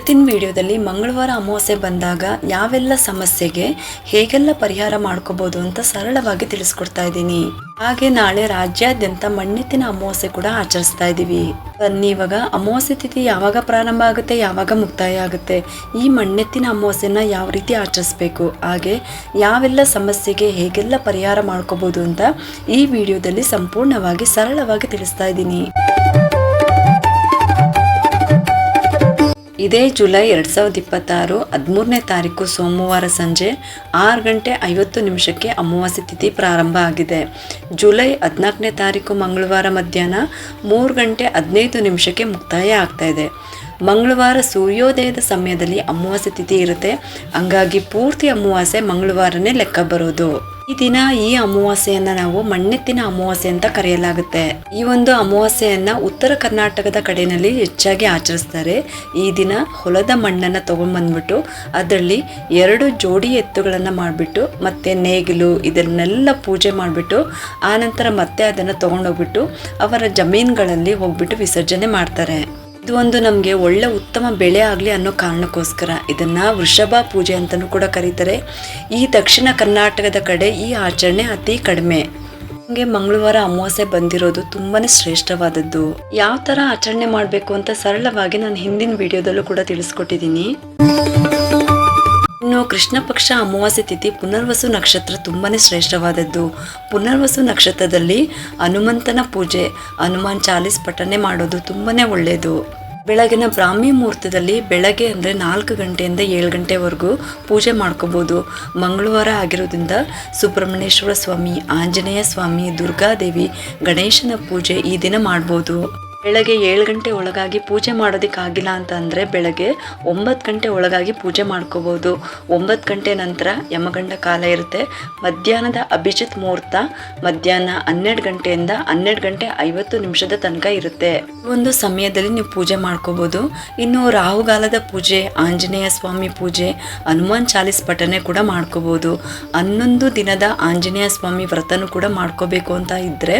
ಇವತ್ತಿನ ವಿಡಿಯೋದಲ್ಲಿ ಮಂಗಳವಾರ ಅಮಾವಾಸ್ಯೆ ಬಂದಾಗ ಯಾವೆಲ್ಲ ಸಮಸ್ಯೆಗೆ ಹೇಗೆಲ್ಲ ಪರಿಹಾರ ಮಾಡ್ಕೋಬಹುದು ಅಂತ ಸರಳವಾಗಿ ತಿಳಿಸ್ಕೊಡ್ತಾ ಇದ್ದೀನಿ. ಹಾಗೆ ನಾಳೆ ರಾಜ್ಯಾದ್ಯಂತ ಮಣ್ಣೆತ್ತಿನ ಅಮಾವಾಸ್ಯೆ ಕೂಡ ಆಚರಿಸ್ತಾ ಇದೀವಿ. ಬನ್ನಿ ಇವಾಗ ಅಮಾವಾಸ್ಯೆ ತಿಥಿ ಯಾವಾಗ ಪ್ರಾರಂಭ ಆಗುತ್ತೆ, ಯಾವಾಗ ಮುಕ್ತಾಯ ಆಗುತ್ತೆ, ಈ ಮಣ್ಣೆತ್ತಿನ ಅಮಾವಾಸ್ಯೆನ ಯಾವ ರೀತಿ ಆಚರಿಸ್ಬೇಕು, ಹಾಗೆ ಯಾವೆಲ್ಲ ಸಮಸ್ಯೆಗೆ ಹೇಗೆಲ್ಲ ಪರಿಹಾರ ಮಾಡ್ಕೋಬಹುದು ಅಂತ ಈ ವಿಡಿಯೋದಲ್ಲಿ ಸಂಪೂರ್ಣವಾಗಿ ಸರಳವಾಗಿ ತಿಳಿಸ್ತಾ ಇದ್ದೀನಿ. ಇದೇ ಜುಲೈ 2026 13ನೇ ತಾರೀಕು ಸೋಮವಾರ ಸಂಜೆ 6:50 ಅಮಾವಾಸ್ಯೆ ತಿಥಿ ಪ್ರಾರಂಭ ಆಗಿದೆ. ಜುಲೈ 14ನೇ ತಾರೀಕು ಮಂಗಳವಾರ ಮಧ್ಯಾಹ್ನ 3:15 ಮುಕ್ತಾಯ ಆಗ್ತಾ ಇದೆ. ಮಂಗಳವಾರ ಸೂರ್ಯೋದಯದ ಸಮಯದಲ್ಲಿ ಅಮಾವಾಸ್ಯೆ ತಿಥಿ ಇರುತ್ತೆ. ಹಂಗಾಗಿ ಪೂರ್ತಿ ಅಮಾವಾಸ್ಯೆ ಮಂಗಳವಾರನೇ ಲೆಕ್ಕ ಬರೋದು. ಈ ದಿನ ಈ ಅಮಾವಾಸ್ಯೆಯನ್ನ ನಾವು ಮಣ್ಣೆತ್ತಿನ ಅಮಾವಾಸ್ಯೆ ಅಂತ ಕರೆಯಲಾಗುತ್ತೆ. ಈ ಒಂದು ಅಮಾವಾಸ್ಯೆಯನ್ನ ಉತ್ತರ ಕರ್ನಾಟಕದ ಕಡೆಯಲ್ಲಿ ಹೆಚ್ಚಾಗಿ ಆಚರಿಸ್ತಾರೆ. ಈ ದಿನ ಹೊಲದ ಮಣ್ಣನ್ನ ತಗೊಂಡ್ಬಂದ್ಬಿಟ್ಟು ಅದರಲ್ಲಿ 2 ಜೋಡಿ ಎತ್ತುಗಳನ್ನ ಮಾಡಿಬಿಟ್ಟು ಮತ್ತೆ ನೇಗಿಲು ಇದನ್ನೆಲ್ಲ ಪೂಜೆ ಮಾಡಿಬಿಟ್ಟು ಆನಂತರ ಮತ್ತೆ ಅದನ್ನ ತಗೊಂಡೋಗ್ಬಿಟ್ಟು ಅವರ ಜಮೀನುಗಳಲ್ಲಿ ಹೋಗ್ಬಿಟ್ಟು ವಿಸರ್ಜನೆ ಮಾಡ್ತಾರೆ. ಇದು ಒಂದು ನಮಗೆ ಒಳ್ಳೆ ಉತ್ತಮ ಬೆಳೆ ಆಗಲಿ ಅನ್ನೋ ಕಾರಣಕ್ಕೋಸ್ಕರ ಇದನ್ನ ವೃಷಭ ಪೂಜೆ ಅಂತಲೂ ಕೂಡ ಕರೀತಾರೆ. ಈ ದಕ್ಷಿಣ ಕರ್ನಾಟಕದ ಕಡೆ ಈ ಆಚರಣೆ ಅತಿ ಕಡಿಮೆ. ಹಂಗೆ ಮಂಗಳವಾರ ಅಮಾವಾಸ್ಯೆ ಬಂದಿರೋದು ತುಂಬಾನೇ ಶ್ರೇಷ್ಠವಾದದ್ದು. ಯಾವ ತರ ಆಚರಣೆ ಮಾಡಬೇಕು ಅಂತ ಸರಳವಾಗಿ ನಾನು ಹಿಂದಿನ ವಿಡಿಯೋದಲ್ಲೂ ಕೂಡ ತಿಳಿಸ್ಕೊಟ್ಟಿದ್ದೀನಿ. ಇನ್ನು ಕೃಷ್ಣ ಪಕ್ಷ ಅಮಾವಾಸ್ಯೆ ತಿಥಿ ಪುನರ್ವಸು ನಕ್ಷತ್ರ ತುಂಬಾನೇ ಶ್ರೇಷ್ಠವಾದದ್ದು. ಪುನರ್ವಸು ನಕ್ಷತ್ರದಲ್ಲಿ ಹನುಮಂತನ ಪೂಜೆ, ಹನುಮಾನ್ ಚಾಲೀಸ್ ಪಠನೆ ಮಾಡೋದು ತುಂಬಾನೇ ಒಳ್ಳೆಯದು. ಬೆಳಗಿನ ಬ್ರಾಹ್ಮಿ ಮುಹೂರ್ತದಲ್ಲಿ ಬೆಳಗ್ಗೆ ಅಂದರೆ 4 ಗಂಟೆಯಿಂದ 7 ಗಂಟೆವರೆಗೂ ಪೂಜೆ ಮಾಡ್ಕೋಬೋದು. ಮಂಗಳವಾರ ಆಗಿರೋದ್ರಿಂದ ಸುಬ್ರಹ್ಮಣ್ಯೇಶ್ವರ ಸ್ವಾಮಿ, ಆಂಜನೇಯ ಸ್ವಾಮಿ, ದುರ್ಗಾದೇವಿ, ಗಣೇಶನ ಪೂಜೆ ಈ ದಿನ ಮಾಡ್ಬೋದು. ಬೆಳಗ್ಗೆ 7 ಗಂಟೆ ಒಳಗಾಗಿ ಪೂಜೆ ಮಾಡೋದಕ್ಕಾಗಿಲ್ಲ ಅಂತ ಅಂದರೆ ಬೆಳಗ್ಗೆ 9 ಗಂಟೆ ಒಳಗಾಗಿ ಪೂಜೆ ಮಾಡ್ಕೋಬೋದು. 9 ಗಂಟೆ ನಂತರ ಯಮಗಂಡ ಕಾಲ ಇರುತ್ತೆ. ಮಧ್ಯಾಹ್ನದ ಅಭಿಜಿತ್ ಮುಹೂರ್ತ ಮಧ್ಯಾಹ್ನ 12 ಗಂಟೆಯಿಂದ 12:50 ತನಕ ಇರುತ್ತೆ. ಒಂದು ಸಮಯದಲ್ಲಿ ನೀವು ಪೂಜೆ ಮಾಡ್ಕೋಬೋದು. ಇನ್ನು ರಾಹುಗಾಲದ ಪೂಜೆ, ಆಂಜನೇಯ ಸ್ವಾಮಿ ಪೂಜೆ, ಹನುಮಾನ್ ಚಾಲೀಸ್ ಪಠನೆ ಕೂಡ ಮಾಡ್ಕೋಬೋದು. 11 ದಿನದ ಆಂಜನೇಯ ಸ್ವಾಮಿ ವ್ರತನೂ ಕೂಡ ಮಾಡ್ಕೋಬೇಕು ಅಂತ ಇದ್ದರೆ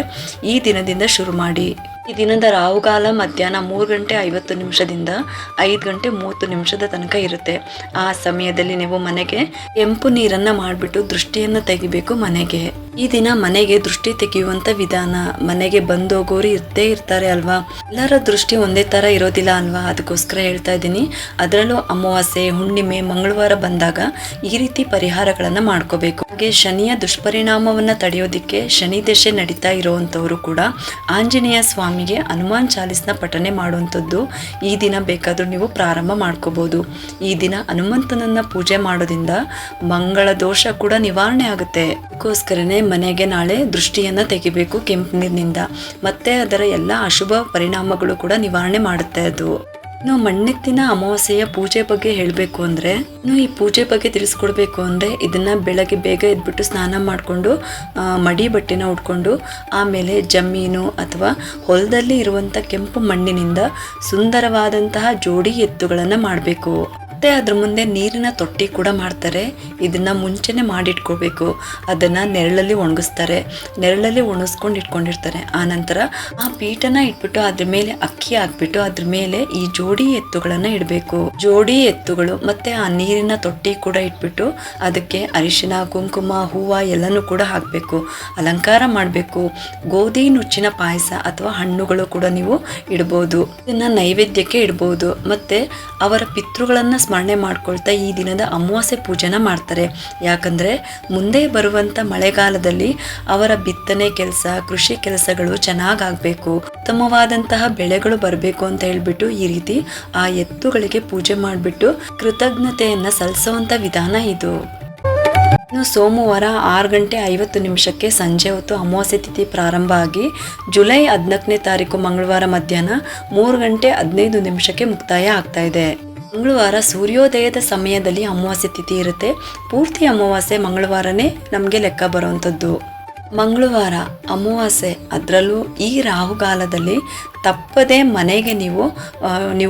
ಈ ದಿನದಿಂದ ಶುರು ಮಾಡಿ. ಈ ದಿನದ ರಾಹುಗಾಲ ಮಧ್ಯಾಹ್ನ 3:50 5:30 ತನಕ ಇರುತ್ತೆ. ಆ ಸಮಯದಲ್ಲಿ ನೀವು ಮನೆಗೆ ಕೆಂಪು ನೀರನ್ನ ಮಾಡಿಬಿಟ್ಟು ದೃಷ್ಟಿಯನ್ನು ತೆಗಿಬೇಕು ಮನೆಗೆ. ಈ ದಿನ ಮನೆಗೆ ದೃಷ್ಟಿ ತೆಗೆಯುವಂತ ವಿಧಾನ, ಮನೆಗೆ ಬಂದೋಗೋರು ಇರ್ತಾರೆ ಅಲ್ವಾ, ಎಲ್ಲರ ದೃಷ್ಟಿ ಒಂದೇ ತರ ಇರೋದಿಲ್ಲ ಅಲ್ವಾ, ಅದಕ್ಕೋಸ್ಕರ ಹೇಳ್ತಾ ಇದ್ದೀನಿ. ಅದರಲ್ಲೂ ಅಮಾವಾಸ್ಯೆ, ಹುಣ್ಣಿಮೆ, ಮಂಗಳವಾರ ಬಂದಾಗ ಈ ರೀತಿ ಪರಿಹಾರಗಳನ್ನ ಮಾಡ್ಕೋಬೇಕು. ಹಾಗೆ ಶನಿಯ ದುಷ್ಪರಿಣಾಮವನ್ನ ತಡೆಯೋದಿಕ್ಕೆ ಶನಿ ದಶೆ ನಡೀತಾ ಇರೋವಂಥವ್ರು ಕೂಡ ಆಂಜನೇಯ ಸ್ವಾಮಿಗೆ ಹನುಮಾನ್ ಚಾಲೀಸ್ನ ಪಠನೆ ಮಾಡುವಂಥದ್ದು ಈ ದಿನ ಬೇಕಾದ್ರೂ ನೀವು ಪ್ರಾರಂಭ ಮಾಡ್ಕೋಬಹುದು. ಈ ದಿನ ಹನುಮಂತನನ್ನ ಪೂಜೆ ಮಾಡೋದ್ರಿಂದ ಮಂಗಳ ದೋಷ ಕೂಡ ನಿವಾರಣೆ ಆಗುತ್ತೆ. ಅದಕ್ಕೋಸ್ಕರನೇ ಮನೆಗೆ ನಾಳೆ ದೃಷ್ಟಿಯನ್ನ ತೆಗಿಬೇಕು ಕೆಂಪು ನೀರಿನಿಂದ. ಮತ್ತೆ ಅದರ ಎಲ್ಲ ಅಶುಭ ಪರಿಣಾಮಗಳು ಕೂಡ ನಿವಾರಣೆ ಮಾಡುತ್ತೆ ಅದು. ಇನ್ನು ಮಣ್ಣೆತ್ತಿನ ಅಮಾವಾಸ್ಯೆಯ ಪೂಜೆ ಬಗ್ಗೆ ಹೇಳಬೇಕು ಅಂದರೆ, ಈ ಪೂಜೆ ಬಗ್ಗೆ ತಿಳಿಸ್ಕೊಡ್ಬೇಕು ಅಂದರೆ ಇದನ್ನ ಬೆಳಗ್ಗೆ ಬೇಗ ಎದ್ಬಿಟ್ಟು ಸ್ನಾನ ಮಾಡಿಕೊಂಡು ಮಡಿ ಬಟ್ಟೆನ ಉಟ್ಕೊಂಡು ಆಮೇಲೆ ಜಮೀನು ಅಥವಾ ಹೊಲದಲ್ಲಿ ಇರುವಂಥ ಕೆಂಪು ಮಣ್ಣಿನಿಂದ ಸುಂದರವಾದಂತಹ ಜೋಡಿ ಎತ್ತುಗಳನ್ನು ಮಾಡಬೇಕು. ಮತ್ತೆ ಅದ್ರ ಮುಂದೆ ನೀರಿನ ತೊಟ್ಟಿ ಕೂಡ ಮಾಡ್ತಾರೆ. ಇದನ್ನ ಮುಂಚೆನೆ ಮಾಡಿಟ್ಕೋಬೇಕು. ಅದನ್ನ ನೆರಳಲ್ಲಿ ಒಣಗಿಸ್ತಾರೆ. ನೆರಳಲ್ಲಿ ಒಣಗಿಸ್ಕೊಂಡು ಇಟ್ಕೊಂಡಿರ್ತಾರೆ. ಆನಂತರ ಆ ಪೀಠನ ಇಟ್ಬಿಟ್ಟು ಅದ್ರ ಮೇಲೆ ಅಕ್ಕಿ ಹಾಕ್ಬಿಟ್ಟು ಅದ್ರ ಮೇಲೆ ಈ ಜೋಡಿ ಎತ್ತುಗಳನ್ನ ಇಡಬೇಕು. ಜೋಡಿ ಎತ್ತುಗಳು ಮತ್ತೆ ಆ ನೀರಿನ ತೊಟ್ಟಿ ಕೂಡ ಇಟ್ಬಿಟ್ಟು ಅದಕ್ಕೆ ಅರಿಶಿನ, ಕುಂಕುಮ, ಹೂವು ಎಲ್ಲನೂ ಕೂಡ ಹಾಕಬೇಕು. ಅಲಂಕಾರ ಮಾಡಬೇಕು. ಗೋಧಿ ನುಚ್ಚಿನ ಪಾಯಸ ಅಥವಾ ಹಣ್ಣುಗಳು ಕೂಡ ನೀವು ಇಡ್ಬೋದು. ಇದನ್ನ ನೈವೇದ್ಯಕ್ಕೆ ಇಡ್ಬೋದು. ಮತ್ತೆ ಅವರ ಪಿತೃಗಳನ್ನ ಸ್ಮರಣೆ ಮಾಡ್ಕೊಳ್ತಾ ಈ ದಿನದ ಅಮಾವಾಸ್ಯೆ ಪೂಜೆನ ಮಾಡ್ತಾರೆ. ಯಾಕಂದ್ರೆ ಮುಂದೆ ಬರುವಂತ ಮಳೆಗಾಲದಲ್ಲಿ ಅವರ ಬಿತ್ತನೆ ಕೆಲಸ, ಕೃಷಿ ಕೆಲಸಗಳು ಚೆನ್ನಾಗಾಗಬೇಕು, ಉತ್ತಮವಾದಂತಹ ಬೆಳೆಗಳು ಬರಬೇಕು ಅಂತ ಹೇಳ್ಬಿಟ್ಟು ಈ ರೀತಿ ಆ ಎತ್ತುಗಳಿಗೆ ಪೂಜೆ ಮಾಡಿಬಿಟ್ಟು ಕೃತಜ್ಞತೆಯನ್ನ ಸಲ್ಲಿಸುವಂತ ವಿಧಾನ ಇದು. ಇನ್ನು ಸೋಮವಾರ 6:50 ಸಂಜೆ ಹೊತ್ತು ಅಮಾವಾಸ್ಯೆ ತಿಥಿ ಪ್ರಾರಂಭ ಆಗಿ ಜುಲೈ 14ನೇ ತಾರೀಕು ಮಂಗಳವಾರ ಮಧ್ಯಾಹ್ನ 3:15 ಮುಕ್ತಾಯ ಆಗ್ತಾ ಇದೆ. ಮಂಗಳವಾರ ಸೂರ್ಯೋದಯದ ಸಮಯದಲ್ಲಿ ಅಮಾವಾಸ್ಯೆ ತಿಥಿ ಇರುತ್ತೆ. ಪೂರ್ತಿ ಅಮಾವಾಸ್ಯೆ ಮಂಗಳವಾರನೇ ನಮಗೆ ಲೆಕ್ಕ ಬರುವಂಥದ್ದು. ಮಂಗಳವಾರ ಅಮಾವಾಸ್ಯೆ, ಅದರಲ್ಲೂ ಈ ರಾಹುಗಾಲದಲ್ಲಿ ತಪ್ಪದೇ ಮನೆಗೆ ನೀವು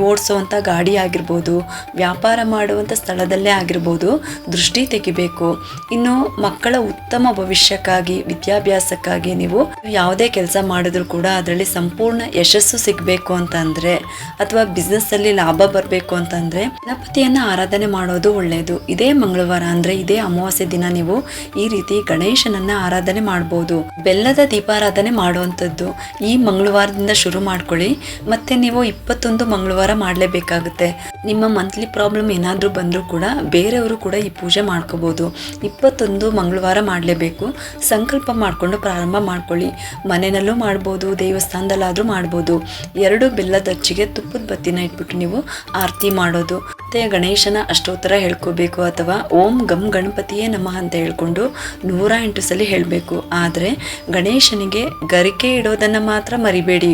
ಓಡಿಸೋವಂಥ ಗಾಡಿ ಆಗಿರ್ಬೋದು, ವ್ಯಾಪಾರ ಮಾಡುವಂಥ ಸ್ಥಳದಲ್ಲೇ ಆಗಿರ್ಬೋದು ದೃಷ್ಟಿ ತೆಗಿಬೇಕು. ಇನ್ನು ಮಕ್ಕಳ ಉತ್ತಮ ಭವಿಷ್ಯಕ್ಕಾಗಿ, ವಿದ್ಯಾಭ್ಯಾಸಕ್ಕಾಗಿ ನೀವು ಯಾವುದೇ ಕೆಲಸ ಮಾಡಿದ್ರು ಕೂಡ ಅದರಲ್ಲಿ ಸಂಪೂರ್ಣ ಯಶಸ್ಸು ಸಿಗಬೇಕು ಅಂತಂದರೆ, ಅಥವಾ ಬಿಸ್ನೆಸ್ಸಲ್ಲಿ ಲಾಭ ಬರಬೇಕು ಅಂತಂದರೆ ಗಣಪತಿಯನ್ನು ಆರಾಧನೆ ಮಾಡೋದು ಒಳ್ಳೆಯದು. ಇದೇ ಮಂಗಳವಾರ ಅಂದರೆ ಇದೇ ಅಮಾವಾಸ್ಯೆ ದಿನ ನೀವು ಈ ರೀತಿ ಗಣೇಶನನ್ನು ಆರಾಧನೆ ಮಾಡ್ಬೋದು. ಬೆಲ್ಲದ ದೀಪಾರಾಧನೆ ಮಾಡುವಂಥದ್ದು ಈ ಮಂಗಳವಾರದಿಂದ ಶುರು ಮಾಡ್ಕೊಳ್ಳಿ. ಮತ್ತು ನೀವು 21 ಮಂಗಳವಾರ ಮಾಡಲೇಬೇಕಾಗುತ್ತೆ. ನಿಮ್ಮ ಮಂತ್ಲಿ ಪ್ರಾಬ್ಲಮ್ ಏನಾದರೂ ಬಂದರೂ ಕೂಡ ಬೇರೆಯವರು ಕೂಡ ಈ ಪೂಜೆ ಮಾಡ್ಕೋಬೋದು. 21 ಮಂಗಳವಾರ ಮಾಡಲೇಬೇಕು. ಸಂಕಲ್ಪ ಮಾಡಿಕೊಂಡು ಪ್ರಾರಂಭ ಮಾಡ್ಕೊಳ್ಳಿ. ಮನೆಯಲ್ಲೂ ಮಾಡ್ಬೋದು, ದೇವಸ್ಥಾನದಲ್ಲಾದರೂ ಮಾಡ್ಬೋದು. 2 ಬೆಲ್ಲದ ಅಚ್ಚಿಗೆ ತುಪ್ಪದ ಬತ್ತಿನ ಇಟ್ಬಿಟ್ಟು ನೀವು ಆರತಿ ಮಾಡೋದು. ಮತ್ತು ಗಣೇಶನ ಅಷ್ಟೋತ್ತರ ಹೇಳ್ಕೋಬೇಕು, ಅಥವಾ ಓಂ ಗಂ ಗಣಪತಿಯೇ ನಮಃ ಅಂತ ಹೇಳ್ಕೊಂಡು 108 ಸಲ ಹೇಳಬೇಕು. ಆದರೆ ಗಣೇಶನಿಗೆ ಗರಿಕೆ ಇಡೋದನ್ನು ಮಾತ್ರ ಮರಿಬೇಡಿ.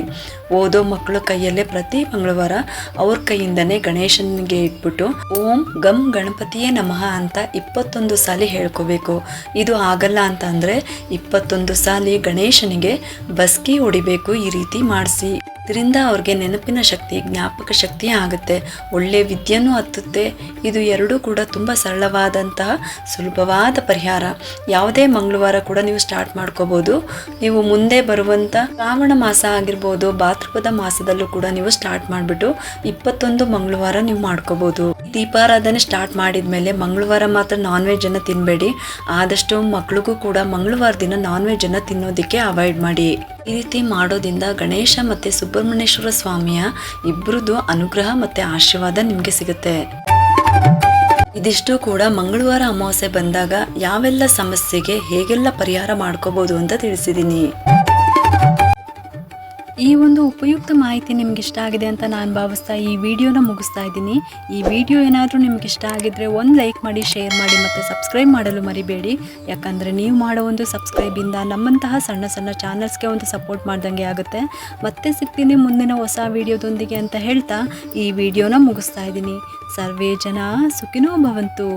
ಓದೋ ಮಕ್ಕಳು ಕೈಯಲ್ಲೇ ಪ್ರತಿ ಮಂಗಳವಾರ ಅವ್ರ ಕೈಯಿಂದನೇ ಗಣೇಶನಿಗೆ ಇಟ್ಬಿಟ್ಟು ಓಂ ಗಂ ಗಣಪತಿಯೇ ನಮಃ ಅಂತ 21 ಸಾಲಿ ಹೇಳ್ಕೋಬೇಕು. ಇದು ಆಗಲ್ಲ ಅಂತ ಅಂದರೆ 21 ಸಾಲಿ ಗಣೇಶನಿಗೆ ಬಸ್ಕಿ ಹೊಡಿಬೇಕು. ಈ ರೀತಿ ಮಾಡಿಸಿ. ಇದರಿಂದ ಅವ್ರಿಗೆ ನೆನಪಿನ ಶಕ್ತಿ, ಜ್ಞಾಪಕ ಶಕ್ತಿ ಆಗುತ್ತೆ. ಒಳ್ಳೆಯ ವಿದ್ಯೆನೂ ಹತ್ತುತ್ತೆ. ಇದು ಎರಡೂ ಕೂಡ ತುಂಬ ಸರಳವಾದಂತಹ ಸುಲಭವಾದ ಪರಿಹಾರ. ಯಾವುದೇ ಮಂಗಳವಾರ ಕೂಡ ನೀವು ಸ್ಟಾರ್ಟ್ ಮಾಡ್ಕೋಬೋದು. ನೀವು ಮುಂದೆ ಬರುವಂಥ ಶ್ರಾವಣ ಮಾಸ ಆಗಿರ್ಬೋದು, ಭಾದ್ರಪದ ಮಾಸದಲ್ಲೂ ಕೂಡ ನೀವು ಸ್ಟಾರ್ಟ್ ಮಾಡಿಬಿಟ್ಟು 21 ಮಂಗಳವಾರ ನೀವು ಮಾಡ್ಕೋಬೋದು. ದೀಪಾರಾಧನೆ ಸ್ಟಾರ್ಟ್ ಮಾಡಿದ ಮೇಲೆ ಮಂಗಳವಾರ ಮಾತ್ರ ನಾನ್ ವೆಜ್ಜನ್ನು ತಿನ್ನಬೇಡಿ. ಆದಷ್ಟು ಮಕ್ಳಿಗೂ ಕೂಡ ಮಂಗಳವಾರ ದಿನ ನಾನ್ ವೆಜ್ಜನ್ನು ತಿನ್ನೋದಕ್ಕೆ ಅವಾಯ್ಡ್ ಮಾಡಿ. ಈ ರೀತಿ ಮಾಡೋದ್ರಿಂದ ಗಣೇಶ ಮತ್ತು ಸುಬ್ರಹ್ಮಣ್ಯೇಶ್ವರ ಸ್ವಾಮಿಯ ಇಬ್ಬರದ್ದು ಅನುಗ್ರಹ ಮತ್ತು ಆಶೀರ್ವಾದ ನಿಮಗೆ ಸಿಗುತ್ತೆ. ಇದಿಷ್ಟು ಕೂಡ ಮಂಗಳವಾರ ಅಮಾವಾಸ್ಯೆ ಬಂದಾಗ ಯಾವೆಲ್ಲ ಸಮಸ್ಯೆಗೆ ಹೇಗೆಲ್ಲ ಪರಿಹಾರ ಮಾಡ್ಕೋಬೋದು ಅಂತ ತಿಳಿಸಿದ್ದೀನಿ. ಈ ಒಂದು ಉಪಯುಕ್ತ ಮಾಹಿತಿ ನಿಮ್ಗೆ ಇಷ್ಟ ಆಗಿದೆ ಅಂತ ನಾನು ಭಾವಿಸ್ತಾ ಈ ವಿಡಿಯೋನ ಮುಗಿಸ್ತಾ ಇದ್ದೀನಿ. ಈ ವಿಡಿಯೋ ಏನಾದರೂ ನಿಮ್ಗೆ ಇಷ್ಟ ಆಗಿದ್ರೆ ಒಂದು ಲೈಕ್ ಮಾಡಿ, ಶೇರ್ ಮಾಡಿ ಮತ್ತು ಸಬ್ಸ್ಕ್ರೈಬ್ ಮಾಡಲು ಮರಿಬೇಡಿ. ಯಾಕಂದರೆ ನೀವು ಮಾಡೋ ಒಂದು ಸಬ್ಸ್ಕ್ರೈಬಿಂದ ನಮ್ಮಂತಹ ಸಣ್ಣ ಸಣ್ಣ ಚಾನಲ್ಸ್ಗೆ ಒಂದು ಸಪೋರ್ಟ್ ಮಾಡ್ದಂಗೆ ಆಗುತ್ತೆ. ಮತ್ತೆ ಸಿಗ್ತೀನಿ ಮುಂದಿನ ಹೊಸ ವಿಡಿಯೋದೊಂದಿಗೆ ಅಂತ ಹೇಳ್ತಾ ಈ ವಿಡಿಯೋನ ಮುಗಿಸ್ತಾ ಇದ್ದೀನಿ. ಸರ್ವೇ ಜನ ಸುಖಿನೋ ಭವಂತು.